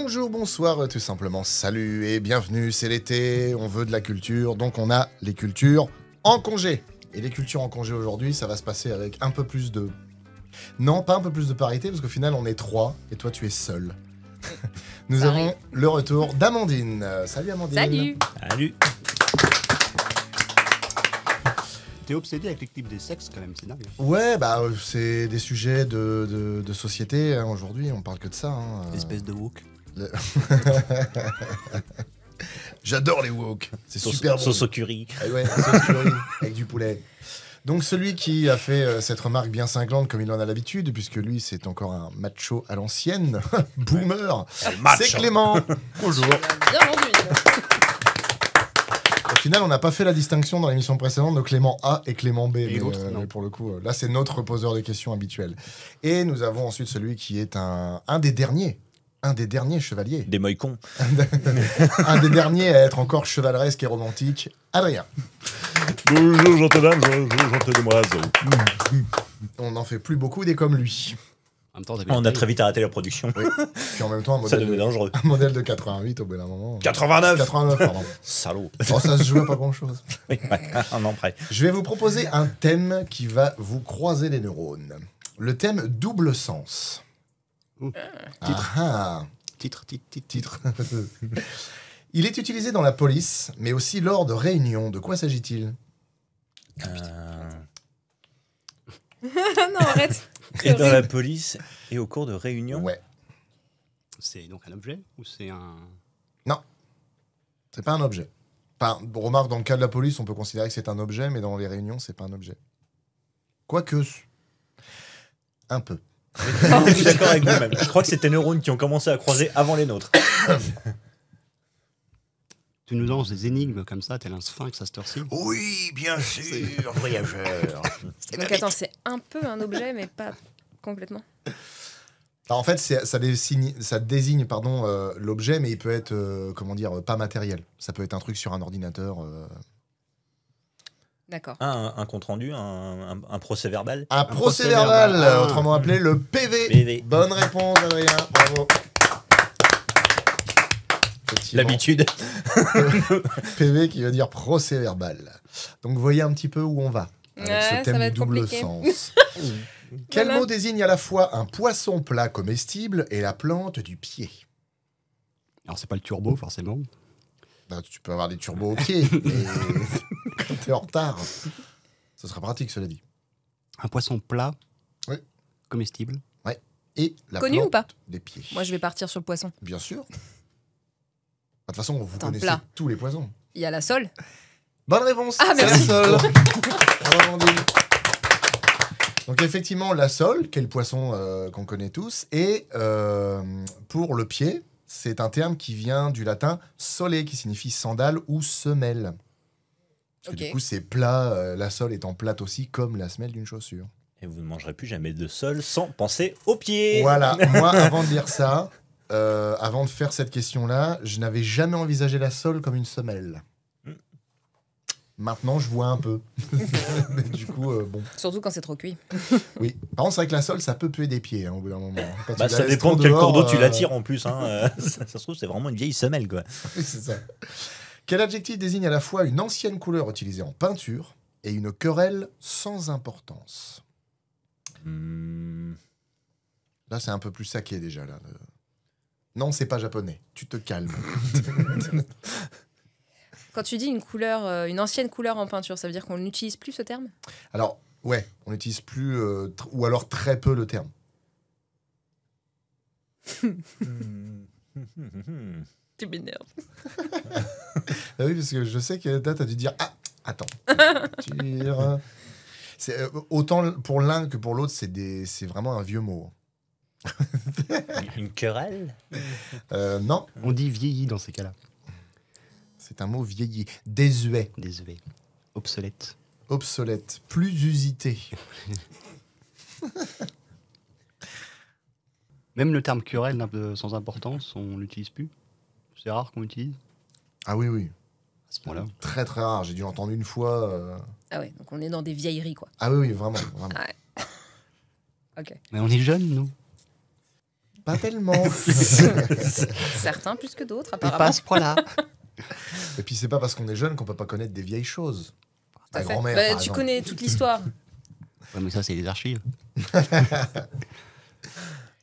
Bonjour, bonsoir, tout simplement, salut et bienvenue, c'est l'été, on veut de la culture, donc on a les cultures en congé. Et les cultures en congé aujourd'hui, ça va se passer avec un peu plus de... Non, pas un peu plus de parité, parce qu'au final on est 3, et toi tu es seul. Nous avons le retour d'Amandine. Salut Amandine. Salut. Salut. T'es obsédé avec les clips des sexes quand même, c'est dingue. Ouais, bah c'est des sujets de société, hein, aujourd'hui, on parle que de ça. Hein. Espèce de woke. J'adore les woke, c'est super bon. Sauce au curry. Ah ouais, sauce curry avec du poulet. Donc celui qui a fait cette remarque bien cinglante comme il en a l'habitude, puisque lui c'est encore un macho à l'ancienne, boomer, c'est Clément. Bonjour. Bien vendu. Au final on n'a pas fait la distinction dans l'émission précédente de Clément A et Clément B, mais, l'autre, non. mais pour le coup, là c'est notre poseur de questions habituel. Et nous avons ensuite celui qui est un des derniers chevaliers. Des moïcons. Un des derniers à être encore chevaleresque et romantique, Adrien. Bonjour, gentlemen, bonjour, demoiselles. On n'en fait plus beaucoup des comme lui. En même temps, On a très vite arrêté la production. Oui. Puis en même temps, un Ça modèle, devenait dangereux. un modèle de 88 au bout d'un moment. 89. 89, pardon. Salaud. Oh, ça se joue à pas grand-chose. Oui, un an près. Je vais vous proposer un thème qui va vous croiser les neurones. Le thème double sens. Titre. Ah, Titre. titre. Il est utilisé dans la police, mais aussi lors de réunions. De quoi s'agit-il ? Non, arrête. Et dans la police et au cours de réunions. Ouais. C'est donc un objet ou c'est un... Non. C'est pas un objet. Enfin, remarque, dans le cas de la police, on peut considérer que c'est un objet, mais dans les réunions, c'est pas un objet. Quoique, un peu. Je suis d'accord avec vous-même. Je crois que c'est tes neurones qui ont commencé à croiser avant les nôtres. Tu nous lances des énigmes comme ça, tel un sphinx à cette heure-ci. Oui, bien sûr, voyageur. Donc attends, c'est un peu un objet, mais pas complètement. Alors, en fait, ça désigne l'objet, mais il peut être, pas matériel. Ça peut être un truc sur un ordinateur. D'accord. Un compte-rendu, un procès-verbal. Un procès procès-verbal, verbal. autrement appelé le PV. PV. Bonne réponse, Adrien. Bravo. Effectivement, L'habitude. PV qui veut dire procès-verbal. Donc, vous voyez un petit peu où on va. Avec Ouais, ce ça thème va du être double compliqué. sens. Quel Voilà. mot désigne à la fois un poisson plat comestible et la plante du pied ? Alors c'est pas le turbo forcément. Bah, tu peux avoir des turbos au pied, mais quand t'es en retard, ce sera pratique, cela dit. Un poisson plat. Oui. Comestible. Et la Connu plante ou pas des pieds. Moi, je vais partir sur le poisson. Bien sûr. De toute façon, vous Attends, connaissez plat. tous les poissons. Il y a la sole. Bonne réponse. Ah, c'est la merci. sole. Bravo, Amandine. Donc effectivement, la sole, qui est le poisson qu'on connaît tous, et pour le pied, c'est un terme qui vient du latin sole, qui signifie sandale ou semelle. Parce que Ok. du coup, c'est plat, la sole étant plate aussi, comme la semelle d'une chaussure. Et vous ne mangerez plus jamais de sol sans penser aux pieds. Voilà, moi, avant de dire ça, avant de faire cette question-là, je n'avais jamais envisagé la sole comme une semelle. Maintenant, je vois un peu. Mais du coup, bon, Surtout quand c'est trop cuit. oui. Par contre, c'est vrai que la sole, ça peut puer des pieds, hein, au bout d'un moment. Quand tu Bah, la ça laisses dépend trop de quel cours d'eau dehors, tu l'attires en plus. Hein. Ça se trouve, c'est vraiment une vieille semelle, quoi. Oui, c'est ça. Quel adjectif désigne à la fois une ancienne couleur utilisée en peinture et une querelle sans importance ? Là, c'est un peu plus saké déjà. Là. Non, c'est pas japonais. Tu te calmes. Quand tu dis une couleur, une ancienne couleur en peinture, ça veut dire qu'on n'utilise plus ce terme ? Alors, ouais, on n'utilise plus, ou alors très peu le terme. Tu m'énerves. Ah oui, parce que je sais que t'as dû dire « Ah, attends. » C'est autant pour l'un que pour l'autre, c'est vraiment un vieux mot. Une querelle. Non, On dit vieilli dans ces cas-là. c'est un mot vieilli. Désuet, Désuet. Obsolète. obsolète, plus usité. Même le terme querelle sans importance, on l'utilise plus. C'est rare qu'on l'utilise Ah oui, oui. à ce moment-là. Très, très rare. J'ai dû l'entendre une fois. Ah ouais, donc on est dans des vieilleries, quoi. Ah oui, oui, vraiment. Vraiment. Ah ouais. Ok. Mais on est jeunes, nous. Pas tellement. Certains plus que d'autres, Et pas à apparemment. ce point-là. Et puis c'est pas parce qu'on est jeune qu'on peut pas connaître des vieilles choses. Tout Ta à fait. grand-mère, Bah, par tu exemple. connais toute l'histoire. Ouais, mais ça, c'est les archives.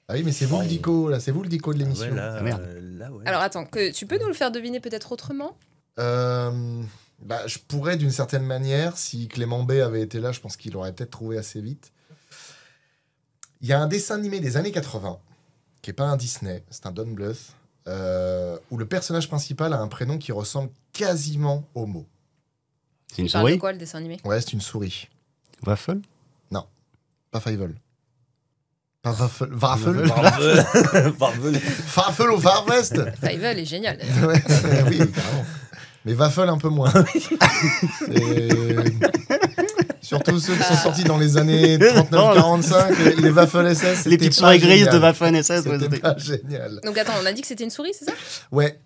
Ah oui, mais c'est vous le dico, là. C'est vous le dico de l'émission. Ouais, là, Ah, merde. là, ouais. Alors attends, tu peux nous le faire deviner peut-être autrement? Bah, je pourrais d'une certaine manière, si Clément B avait été là, je pense qu'il aurait peut-être trouvé assez vite. Il y a un dessin animé des années 80, qui est pas un Disney, c'est un Don Bluth, où le personnage principal a un prénom qui ressemble quasiment au mot. C'est une Tu parles de souris. quoi le dessin animé? Ouais, c'est une souris. Waffle. Pas Fievel. Pas Waffle. Waffle. Barbeul. Waffle au Far West. Fievel est génial. Ouais, oui, carrément. Mais Waffle un peu moins. Et... Surtout ceux qui sont sortis dans les années 39-45, les Waffle SS. Les c'était petites pas souris grises génial. de Waffle SS. ouais, C'était c'était- pas génial. Donc attends, on a dit que c'était une souris, c'est ça? Ouais,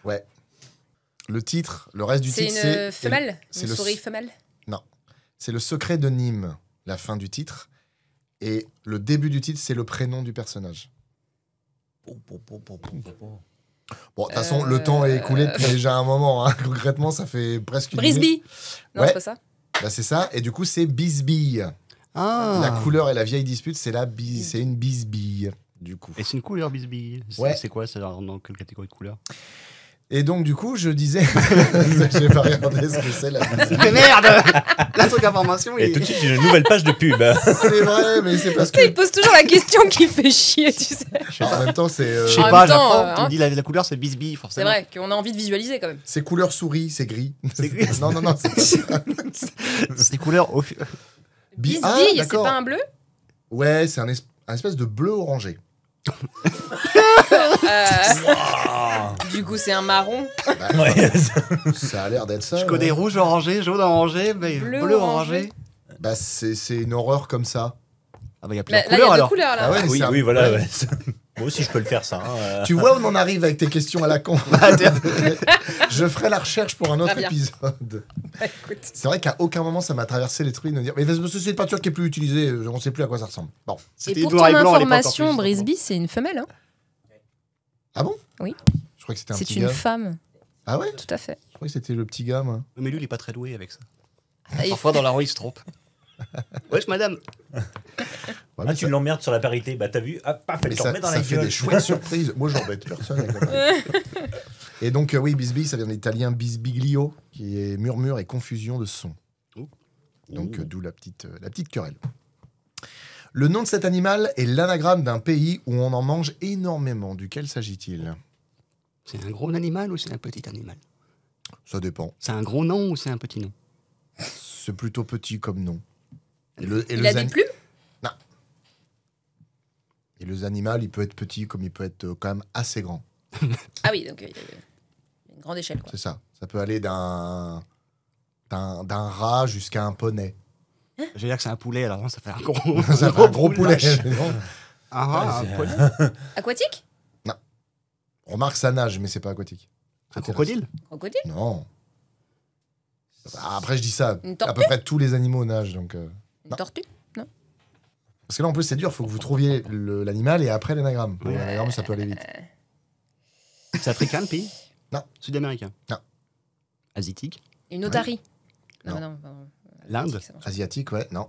ouais. Le titre, le reste du C'est titre, une femelle? c'est Une le- souris femelle? c'est le secret de Nîmes, la fin du titre. Et le début du titre, c'est le prénom du personnage. Bon, de toute façon, le temps est écoulé depuis déjà un moment. Hein. Concrètement, ça fait presque une minute. Brisby? Non, Ouais. c'est pas ça. Bah, c'est ça. Et du coup, c'est bisbille. Ah. La couleur et la vieille dispute, c'est une bisbille, du coup. Et c'est une couleur bisbille. Ouais. C'est quoi? C'est dans quelle catégorie de couleur? Et donc, du coup, je disais... J'ai pas regardé ce que c'est, la bisbille. Mais merde. La truc information. Et tout de suite, une nouvelle page de pub. C'est vrai, mais c'est parce Tu sais, que... il pose toujours la question qui fait chier, tu sais. En même temps, c'est... Je sais En pas, même temps, j'apprends. Tu hein. me dis la couleur, c'est bisbille, C'est forcément. vrai qu'on a envie de visualiser quand même. C'est couleur souris, c'est gris. C'est gris. Non, non, non, c'est pas ça. C'est des couleurs. Bisbille, Ah, c'est d'accord. pas un bleu? Ouais, c'est un espèce de bleu orangé. Du coup, c'est un marron. Bah, Ouais. ça a l'air d'être ça. Je connais ouais. rouge orangé, jaune orangé, mais Bleu bleu orangé. orangé. Bah, c'est une horreur comme ça. Ah bah il y a Là, plusieurs il y a deux couleurs alors. couleurs là. Ah ouais, Oui, c'est un- oui, voilà. ouais. Ouais. Moi aussi, je peux le faire, ça. Hein. Tu vois où on en arrive avec tes questions à la con. Ah, tiens. Je ferai la recherche pour un autre Très bien. épisode. Bah, écoute. C'est vrai qu'à aucun moment ça m'a traversé l'esprit de me dire mais parce que c'est une peinture qui est plus utilisée, on sait plus à quoi ça ressemble. Bon. Et C'était pour noir ton et blanc à l'époque, en information, plus. Brisby, c'est une femelle. Hein. Ah bon? Oui. Je crois que c'était un C'est petit une gars. femme, Ah ouais? tout à fait. Je crois que c'était le petit gars, moi. Mais lui, il est pas très doué avec ça. Ah, il- Parfois, dans la rue, il se trompe. Wesh, madame. Ouais, Ah, mais tu ça, l'emmerdes sur la parité. Bah, t'as vu? Ah, paf, elle mais te ça, remet dans ça la fait gueule. des chouettes surprises. Moi, j'embête personne avec la Et donc, oui, bisbille, ça vient de l'italien bisbiglio, qui est murmure et confusion de sons. Donc, d'où la petite querelle. Le nom de cet animal est l'anagramme d'un pays où on en mange énormément. Duquel s'agit-il? C'est un gros animal ou c'est un petit animal? Ça dépend. C'est un gros nom ou c'est un petit nom? C'est plutôt petit comme nom. Et Il a des plumes? Et le animal, il peut être petit comme il peut être quand même assez grand. Ah oui, donc il y a une grande échelle. Quoi. C'est ça. Ça peut aller d'un rat jusqu'à un poney. Je vais dire que c'est un poulet, alors ça fait un gros. Ça fait un gros poulet. Non. Un rat, Ouais, un c'est- poney. Aquatique? Remarque, ça nage, mais c'est pas aquatique. Un crocodile. Crocodile? Non. Après, je dis ça. Une À tortue? peu près tous les animaux nagent. Donc, Une Non. tortue? Parce que là, en plus, c'est dur. Il faut que vous trouviez l'animal et après l'anagramme. Ouais. L'anagramme, ça peut aller vite. C'est africain le pays? Non. Sud-américain? Non. Asiatique? Une otarie? Non. Non, pardon. L'Inde? Ça marche. Asiatique, ouais, non.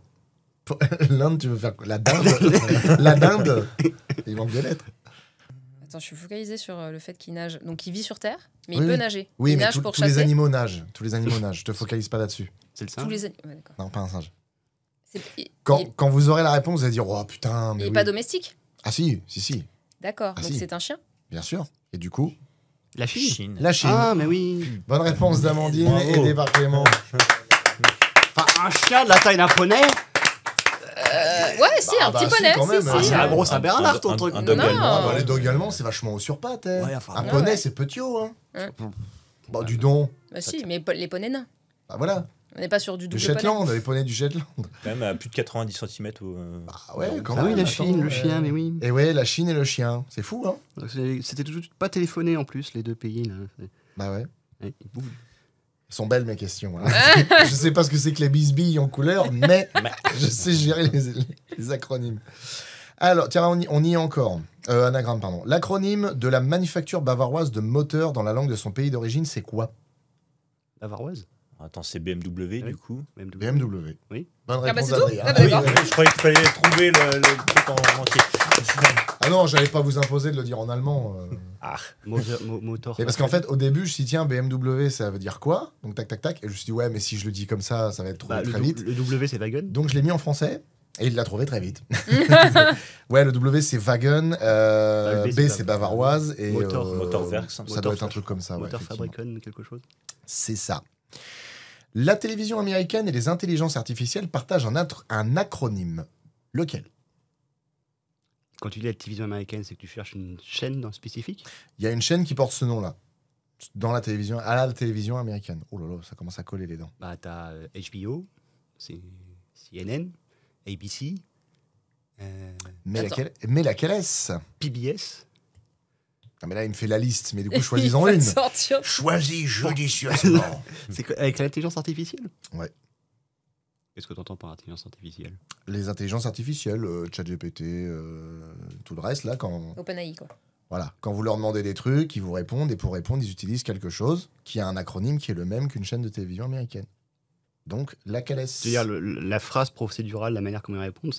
L'Inde, tu veux faire quoi? La dinde? La dinde? Il manque de lettres. Attends, je suis focalisée sur le fait qu'il nage. Donc il vit sur Terre, mais Oui, il peut oui. nager. Oui, il mais nage pour tous les chasser. animaux nagent. Tous les animaux nagent. Je te focalise pas là-dessus. C'est le Tous singe? les animaux. Ouais, d'accord. Non, pas un singe. Il Quand vous aurez la réponse, vous allez dire, oh putain, il mais est oui. pas domestique? Ah si, si, D'accord. Ah, donc si. c'est un chien? bien sûr. Et du coup, La Chine? Chine. la Chine. Ah, mais oui. Bonne réponse d'Amandine, Bravo. aidée par Clément. Enfin, un chien de la taille d'un poney? Ouais, si, un bah, petit si, poney. quand même, si, hein. si. C'est un gros Saint-Bernard, ton truc. Un dog Non. allemand. Ah, bah, les dogs allemands, c'est vachement haut sur pattes. Ouais, enfin, un ouais. poney, ouais. c'est petit haut. Hein. Ouais. Bah, du don. Bah si, mais les poneys nains. Bah, voilà. On n'est pas sur du Du double poney. Shetland, les poneys du Shetland. Quand même à plus de 90 cm. Ah ouais, quand Ah même. oui, la attends, Chine, le chien, mais oui. Et ouais, la Chine et le chien. C'est fou, hein. C'était tout pas téléphoné en plus, les deux pays. Là. Bah ouais. Ouais, ils bougent. Elles sont belles mes questions. Hein. Je sais pas ce que c'est que les bisbilles en couleur, mais je sais gérer les acronymes. Alors, tiens, on y est encore. Anagramme, pardon. L'acronyme de la manufacture bavaroise de moteurs dans la langue de son pays d'origine, c'est quoi? Bavaroise. Attends, c'est BMW Oui. du coup. BMW. Oui. Bonne Ah bah réponse c'est tout. d'Adrien. Ah bah d'accord. Je croyais qu'il fallait trouver le truc en entier. Ah non, j'allais pas vous imposer de le dire en allemand. Ah, Moteur. Mais parce qu'en fait, au début, je me suis dit, tiens, BMW, ça veut dire quoi? Donc tac, tac, tac. Et je me suis dit, ouais, mais si je le dis comme ça va être trop Bah, très vite. le W, c'est Wagon. Donc je l'ai mis en français. Et il l'a trouvé très vite. Ouais, le W c'est Wagon, Le B c'est bavaroise et Motorwerks. ça doit être un truc comme ça. Ouais, Moteur effectivement. Fabricon, quelque chose. C'est ça. La télévision américaine et les intelligences artificielles partagent un acronyme. Lequel? Quand tu dis la télévision américaine, c'est que tu cherches une chaîne dans spécifique. Il y a une chaîne qui porte ce nom-là. Dans la télévision, à la télévision américaine. Oh là là, ça commence à coller les dents. Bah, t'as HBO, c'est CNN, ABC, Mais Attends. laquelle est-ce? PBS. Ah, mais là, il me fait la liste, mais du coup, choisis-en Il va une. te sortir. Choisis judicieusement. C'est avec l'intelligence artificielle. Ouais. Qu'est-ce que tu entends par intelligence artificielle? Les intelligences artificielles, ChatGPT, tout le reste, là, quand... OpenAI, quoi. Voilà, quand vous leur demandez des trucs, ils vous répondent, et pour répondre, ils utilisent quelque chose qui a un acronyme qui est le même qu'une chaîne de télévision américaine. Donc, laquelle est-ce? C'est-à-dire la phrase procédurale, la manière comment ils répondent,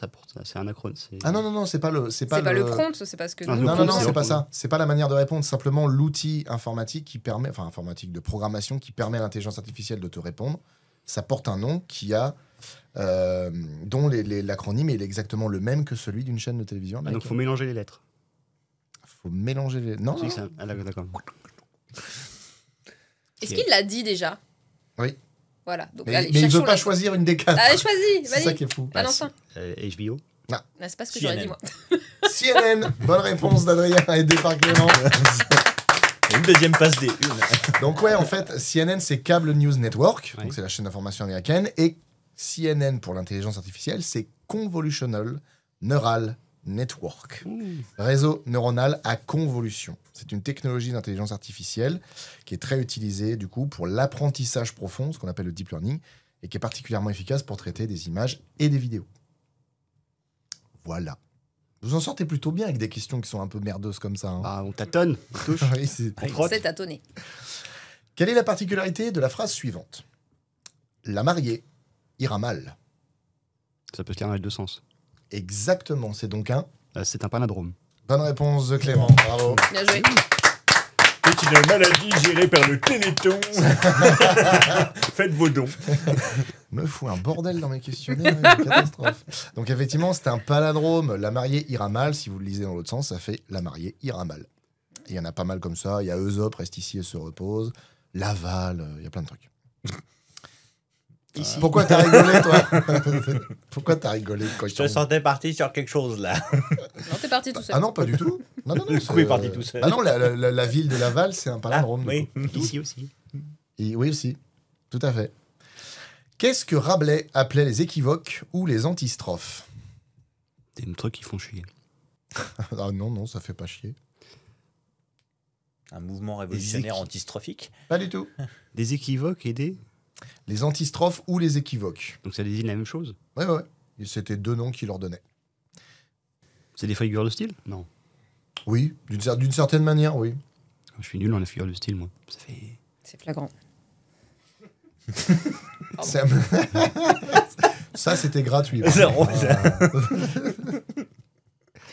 c'est un acronyme. Ah non, non, non, c'est pas le... C'est pas le prompt, c'est pas ce que Ah, nous. le Non, non, prompt, non, c'est c'est pas le- ça. C'est pas la manière de répondre, simplement l'outil informatique qui permet, enfin informatique de programmation qui permet à l'intelligence artificielle de te répondre. Ça porte un nom qui a, dont l'acronyme est exactement le même que celui d'une chaîne de télévision Ah, donc américaine. faut mélanger les lettres. Faut mélanger les... Non, Si, non. c'est ah, d'accord. Est-ce qu'il l'a dit déjà? Oui. Voilà. Donc, Mais, allez, mais il veut cherchons pas la- choisir une des quatre. Allez, choisis, C'est ça vas-y. qui est fou. Balance un. HBO. Ah, c'est pas ce que j'aurais dit, CNN. moi. CNN, bonne réponse d'Adrien, aidé par Clément. une deuxième passe D. Une. Donc ouais, en fait, CNN, c'est Cable News Network, Ouais. donc c'est la chaîne d'information américaine, et CNN, pour l'intelligence artificielle, c'est Convolutional Neural Network. Réseau neuronal à convolution. C'est une technologie d'intelligence artificielle qui est très utilisée, du coup, pour l'apprentissage profond, ce qu'on appelle le deep learning, et qui est particulièrement efficace pour traiter des images et des vidéos. Voilà. Vous en sortez plutôt bien avec des questions qui sont un peu merdeuses comme ça. Hein. Ah, on tâtonne, on touche. Oui, c'est- On frotte. C'est tâtonné. Quelle est la particularité de la phrase suivante? La mariée ira mal. Ça peut se lire dans les deux sens. Exactement, c'est donc un. C'est un palindrome. Bonne réponse de Clément, bravo. Bien joué. C'est une maladie gérée par le Téléthon. Faites vos dons. Me fout un bordel dans mes questionnaires, une catastrophe. Donc effectivement, c'est un palindrome. La mariée ira mal, si vous le lisez dans l'autre sens, ça fait la mariée ira mal. Il y en a pas mal comme ça. Il y a Esope, reste ici et se repose. Laval, il y a plein de trucs. Ici. Pourquoi t'as rigolé, toi? Pourquoi t'as rigolé quand Je te sentais parti sur quelque chose là. Non, t'es parti tout seul. Ah non, pas du tout. Non, non, non. Le c'est, coup est parti tout seul. Ah non, la ville de Laval, c'est un palindrome. du oui. coup. Ici aussi. Oui, aussi. Tout à fait. Qu'est-ce que Rabelais appelait les équivoques ou les antistrophes? Des trucs qui font chier. Ah non, non, ça fait pas chier. Un mouvement révolutionnaire antistrophique. Pas du tout. Des équivoques et des. Les antistrophes ou les équivoques. Donc ça désigne la même chose. Ouais, ouais. Et c'était deux noms qu'il leur donnait. C'est des figures de style? Non. Oui, d'une certaine manière, oui. Je suis nul dans la figure de style, moi. Ça fait. C'est flagrant. Pardon. Ça, ça, c'était gratuit. Zéro.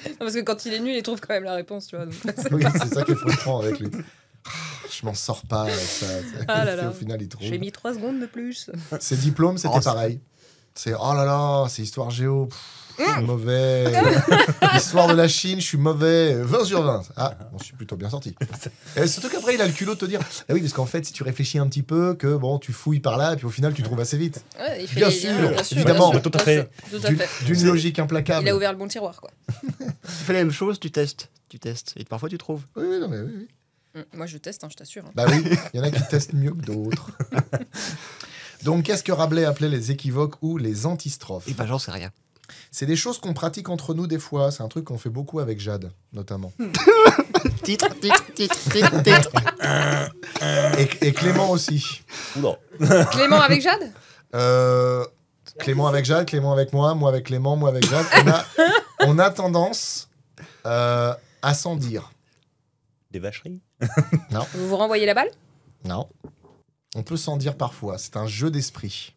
Non, parce que quand il est nul, il trouve quand même la réponse, tu vois. Donc... Oui, c'est ça qui est frustrant avec lui. Je m'en sors pas avec ça. Ah là là. Au final, il trouve. J'ai mis 3 secondes de plus. Ses diplômes, c'était Oh, c'est- pareil. C'est oh là là, c'est histoire géo. Je suis mauvais. Histoire de la Chine, je suis mauvais. 20 sur 20. Ah, on suis plutôt bien sorti. Et surtout qu'après, il a le culot de te dire ah oui, parce qu'en fait, si tu réfléchis un petit peu, que bon, tu fouilles par là, et puis au final, tu trouves assez vite. Ouais, il fait Bien les sûr, liens, évidemment. bien sûr, Tout à bien fait. sûr, tout à fait. D'une logique implacable. Il a ouvert le bon tiroir, quoi. Tu fais la même chose, tu testes. Tu testes. Et parfois tu trouves. Oui, oui, non, mais oui, oui. Moi, je teste, hein, je t'assure. hein. Bah oui, il y en a qui testent mieux que d'autres. Donc, qu'est-ce que Rabelais appelait les équivoques ou les antistrophes? Et bah j'en sais rien. C'est des choses qu'on pratique entre nous des fois. C'est un truc qu'on fait beaucoup avec Jade, notamment. Titre, titre, titre, titre, titre. Et Clément aussi. Oula. Clément avec Jade? Clément avec Jade, Clément avec moi avec Clément, moi avec Jade. On a tendance à À sans dire. Des vacheries. Vous vous renvoyez la balle? Non. On peut s'en dire parfois. C'est un jeu d'esprit.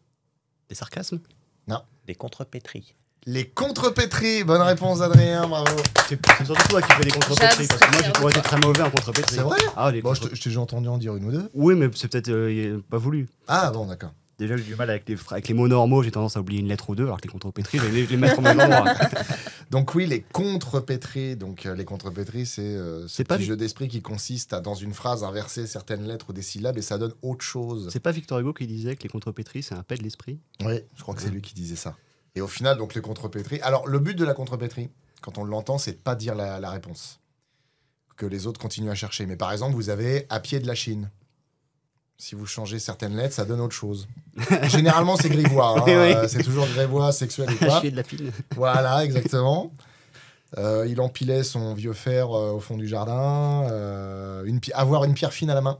Des sarcasmes? Des contrepétries. Les contrepétries. Bonne réponse, Adrien. Bravo. C'est surtout toi qui fais des contrepétries, parce que moi j'ai toujours été très mauvais en contrepétrie. C'est vrai? Ah, les Bon, je contre- t'ai déjà entendu en dire une ou deux. Oui, mais c'est peut-être pas voulu. Ah bon, d'accord. Déjà, j'ai du mal avec les mots normaux, j'ai tendance à oublier une lettre ou deux, alors que les contrepétries, je vais les mettre au même endroit. Donc oui, les contrepétries. Donc les contrepétries, c'est ce C'est pas petit du- jeu d'esprit qui consiste à, dans une phrase, inverser certaines lettres ou des syllabes et ça donne autre chose. C'est pas Victor Hugo qui disait que les contrepétries, c'est un pet de l'esprit? Oui, je crois que c'est lui qui disait ça. Et au final, donc les contrepétries. Alors le but de la contrepétrie, quand on l'entend, c'est de pas dire la réponse. Que les autres continuent à chercher. Mais par exemple, vous avez à pied de la Chine. Si vous changez certaines lettres, ça donne autre chose. Généralement, c'est grivois. Hein. Oui, oui. C'est toujours grivois, sexuel ou À quoi. chier de la pine. Voilà, exactement. Il empilait son vieux fer au fond du jardin. Avoir une pierre fine à la main.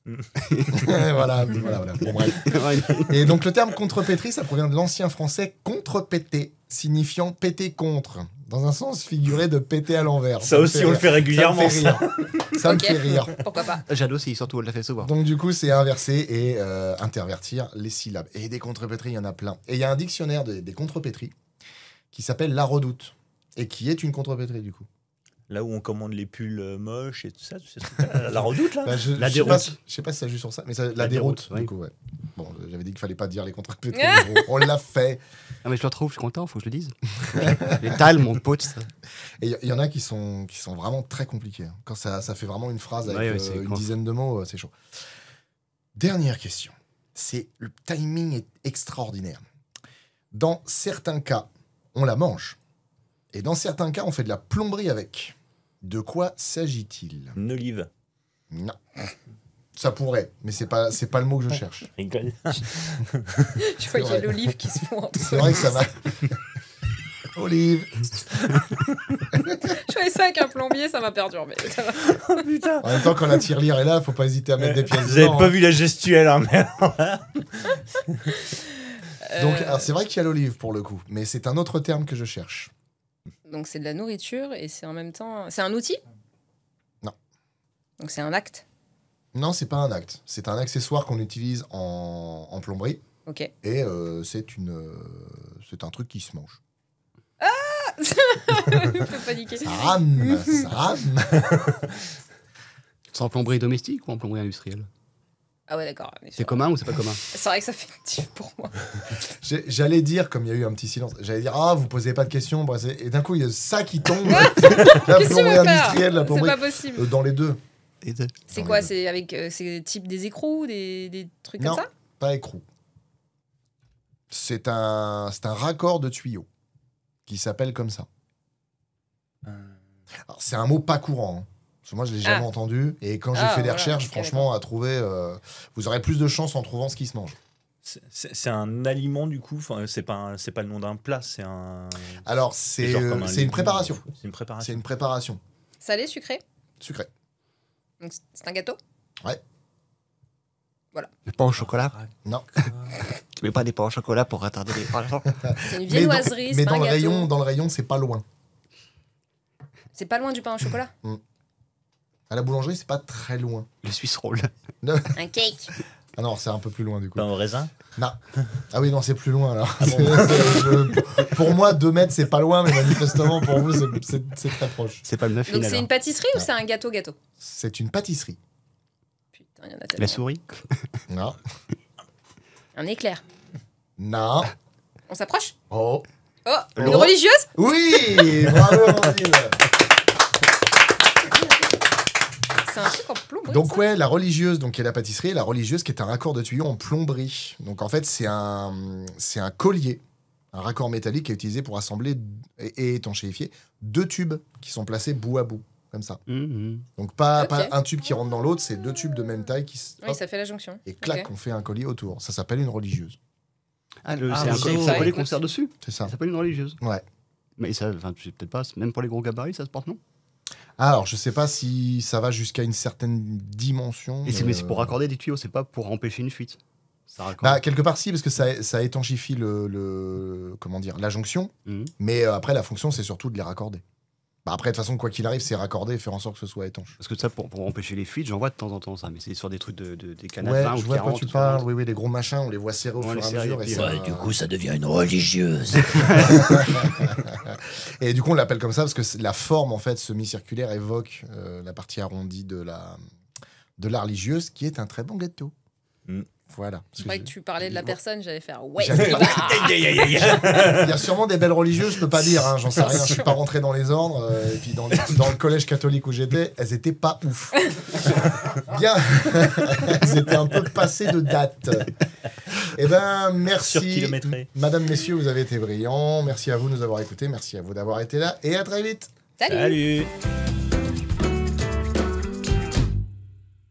voilà. Bon, bref. Et donc le terme contrepétrie, ça provient de l'ancien français contrepéter, signifiant péter contre, dans un sens figuré de péter à l'envers. Ça me aussi, fait on le rire. fait régulièrement. Ça me fait rire. Ça me Ok. fait rire. Pourquoi pas? Jade aussi, surtout, elle l'a fait souvent. Donc du coup, c'est inverser et intervertir les syllabes. Et des contrepétries, il y en a plein. Et il y a un dictionnaire des contrepétries qui s'appelle La Redoute et qui est une contrepétrie du coup. Là où on commande les pulls moches et tout ça, tu sais ce truc-là, la redoute là. Bah, je La sais pas déroute. si- je sais pas si ça joue sur ça, mais la La déroute, déroute, du oui. coup, ouais. Bon, j'avais dit qu'il fallait pas dire les contrepétries, mais bon, on l'a fait. Ah, mais je le retrouve, je suis content, faut que je le dise. Les tales, mon pote. Ça. Et il y en a qui sont vraiment très compliqués. Hein. Quand ça fait vraiment une phrase avec Ouais, c'est une quand- dizaine de mots, c'est chaud. Dernière question. Le timing est extraordinaire. Dans certains cas, on la mange. Et dans certains cas, on fait de la plomberie avec. De quoi s'agit-il? Une olive. Non. Ça pourrait, mais c'est pas le mot que je cherche. Rigole. Je vois qu'il y vrai. a l'olive qui se fond entre. C'est vrai que ça va. Olive. Je fais ça avec un plombier, ça m'a perturbé. Ça va. Oh putain. En même temps, quand la tirelire est là, faut pas hésiter à mettre des pièces Vous avez dedans, pas hein. vu la gestuelle, hein, mais... Donc, Euh, alors, c'est vrai qu'il y a l'olive pour le coup, mais c'est un autre terme que je cherche. Donc c'est de la nourriture et c'est en même temps. C'est un outil? Non. Donc c'est un acte. Non, c'est pas un acte. C'est un accessoire qu'on utilise en plomberie Ok. et c'est un truc qui se mange. Je peux paniquer. Ça rame, ça rame. C'est en plomberie domestique ou en plomberie industrielle? Ah ouais, d'accord. mais C'est commun ou c'est pas commun? C'est vrai que ça fait tif pour moi. J'allais dire, comme il y a eu un petit silence, j'allais dire, ah, vous posez pas de questions. Bah, et d'un coup, il y a ça qui tombe. La Qu'est-ce que tu plomberie veux faire? industrielle, la C'est plomberie. pas possible. Dans les deux. C'est Dans quoi? les deux. C'est avec c'est type des écrous, des trucs Non. comme ça? Pas écrou. C'est un raccord de tuyau qui s'appelle comme ça. Alors, c'est un mot pas courant. Hein. Parce que moi, je l'ai jamais entendu. Et quand j'ai Ah, fait des voilà, recherches, ok, franchement, à trouver, vous aurez plus de chance en trouvant ce qui se mange. C'est un aliment du coup. Enfin, c'est pas le nom d'un plat. C'est un. Alors, c'est c'est genre comme un une légume. préparation. C'est une préparation. C'est une préparation. Salé, sucré? Sucrée. Donc c'est un gâteau? Des pains au chocolat? Non. Tu mets pas des pains au chocolat pour retarder les croissants? C'est une Mais viennoiserie, mais c'est pas dans un le gâteau. rayon, dans le rayon, c'est pas loin. C'est pas loin du pain au chocolat? À la boulangerie, c'est pas très loin. Le Swiss roll. Un cake? Ah non, c'est un peu plus loin du coup. Pain au raisin. Non. Ah oui, non, c'est plus loin alors. bon Pour moi, 2 mètres, c'est pas loin, mais manifestement, pour vous, c'est très proche. C'est pas le muffin Donc c'est alors. une pâtisserie ou Non. c'est un gâteau? C'est une pâtisserie. Putain, il y en a La tellement. souris? Non. Un éclair. Non. On s'approche? Oh. Oh, Oh. une religieuse? Oui. Bravo, Amandine. C'est un truc en plomberie. Donc ça. ouais, la religieuse, donc qui est la pâtisserie, et la religieuse qui est un raccord de tuyau en plomberie. Donc en fait, c'est un collier, un raccord métallique qui est utilisé pour assembler et étanchéifier 2 tubes qui sont placés bout à bout, comme ça. Donc pas Ok. un tube qui rentre dans l'autre, c'est 2 tubes de même taille qui Oui, hop, ça fait la jonction. et clac, Ok. on fait un collier autour. Ça s'appelle une religieuse. Ah, Ah, c'est un oui, collier c'est c'est un vrai. collier qu'on sert dessus? C'est ça. Ça s'appelle une religieuse. Ouais. Mais ça, enfin, tu sais peut-être pas, même pour les gros gabarits, ça se porte, non? Alors, je sais pas si ça va jusqu'à une certaine dimension. Et c'est mais c'est pour raccorder des tuyaux, c'est pas pour empêcher une fuite. Ça raccorde. Bah, quelque part, si, parce que ça étanchifie comment dire, la jonction. Mhm. Mais après, la fonction, c'est surtout de les raccorder. Bah après, de toute façon, quoi qu'il arrive, c'est raccorder et faire en sorte que ce soit étanche. Parce que ça, pour empêcher les fuites, j'en vois de temps en temps ça, mais c'est sur des trucs des canettes Ouais, 20 je ou vois de 40. quoi tu parles. Oui, oui, les gros machins, on les voit serrer au Ouais, fur et les à serrer, mesure. et puis, ça... Ouais, du coup, ça devient une religieuse. Et du coup, on l'appelle comme ça parce que la forme, en fait, semi-circulaire évoque la partie arrondie de la religieuse, qui est un très bon gâteau. Mm. Voilà. Je croyais que tu parlais de la personne, j'allais faire ouais. J'avais pas- Aïe. Il y a sûrement des belles religieuses, je peux pas dire, hein, j'en sais rien, je suis pas rentré dans les ordres, et puis dans le collège catholique où j'étais, elles étaient pas ouf. Bien, elles étaient un peu passées de date. Eh ben, merci. Surkilométré. Madame, messieurs, vous avez été brillants. Merci à vous de nous avoir écoutés, merci à vous d'avoir été là, et à très vite. Salut. Salut.